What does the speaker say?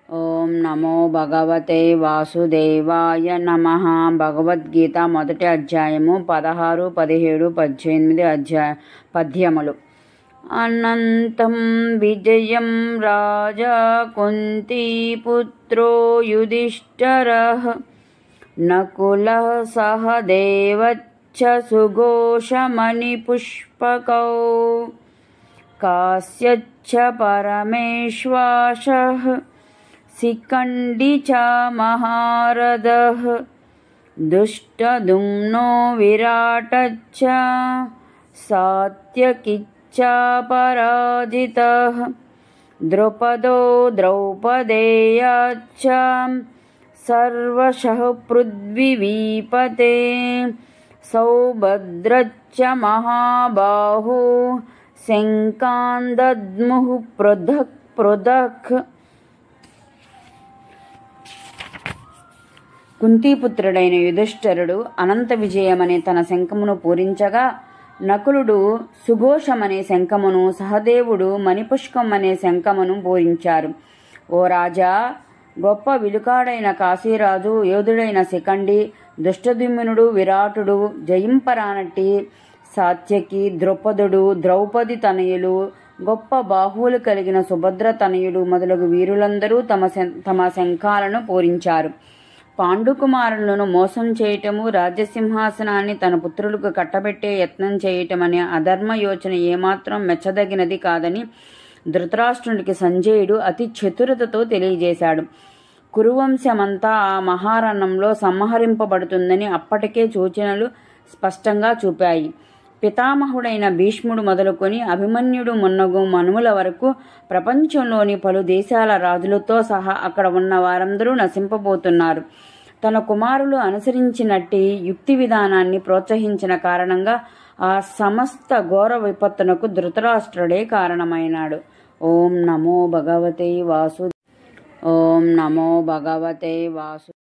ఓం నమో భగవతే వాసుదేవాయ నమః. భగవద్గీత మొదటి అధ్యాయము 16, 17, 18 పద్యములు. అనంతం విజయం రాజా కుంతీపుత్రో యుధిష్ఠిరః నకులః సహదేవశ్చ సుఘోషమణిపుష్పకౌ కాశ్యశ్చ పరమేశ్వాసః శిఖండి చ మహారథః దుష్టదుమ్నో విరాటశ్చ సాత్యకిశ్చ పరాజితః ద్రుపదో ద్రౌపదేయాశ్చ సర్వశః పృథ్వీపతే సౌభద్రశ్చ మహాబాహో శంఖాందద్ముః పృథక్ పృథక్. కుంతీపుత్రుడైన యుధిష్ఠిరుడు అనంత విజయమనే తన శంఖమును పూరించగా, నకులుడు సుఘోషమనే శంఖమును, సహదేవుడు మణిపుష్పం అనే శంఖమును పూరించారు. ఓ రాజా, గొప్ప విలుకాడైన కాశీరాజు, యోధుడైన శిఖండి, దుష్టద్యుమ్నుడు, విరాటుడు, జయింపరానట్టి సాత్యకి, ద్రుపదుడు, ద్రౌపది తనయులు, గొప్ప బాహువులు కలిగిన సుభద్ర తనయుడు మొదలగు వీరులందరూ తమ శంఖాలను పూరించారు. పాండుకుమారులను మోసం చేయటము, రాజ్యసింహాసనాన్ని తన పుత్రులకు కట్టబెట్టే యత్నం చేయటం అనే అధర్మ యోచన ఏమాత్రం మెచ్చదగినది కాదని ధృతరాష్ట్రునికి సంజయుడు అతి చతురతతో తెలియజేశాడు. కురువంశమంతా ఆ మహారణంలో సంహరింపబడుతుందని అప్పటికే సూచనలు స్పష్టంగా చూపాయి. పితామహుడైన భీష్ముడు మొదలుకొని అభిమన్యుడు మున్నగు మనుముల వరకు ప్రపంచంలోని పలు దేశాల రాజులతో సహా అక్కడ ఉన్న వారందరూ నశింపబోతున్నారు. తన కుమారులు అనుసరించినట్టి యుక్తి విధానాన్ని ప్రోత్సహించిన కారణంగా ఆ సమస్త ఘోర విపత్తునకు ధృతరాష్ట్రుడే కారణమైనాడు. ఓం నమో భగవతే వాసు. ఓం నమో భగవతే వాసు.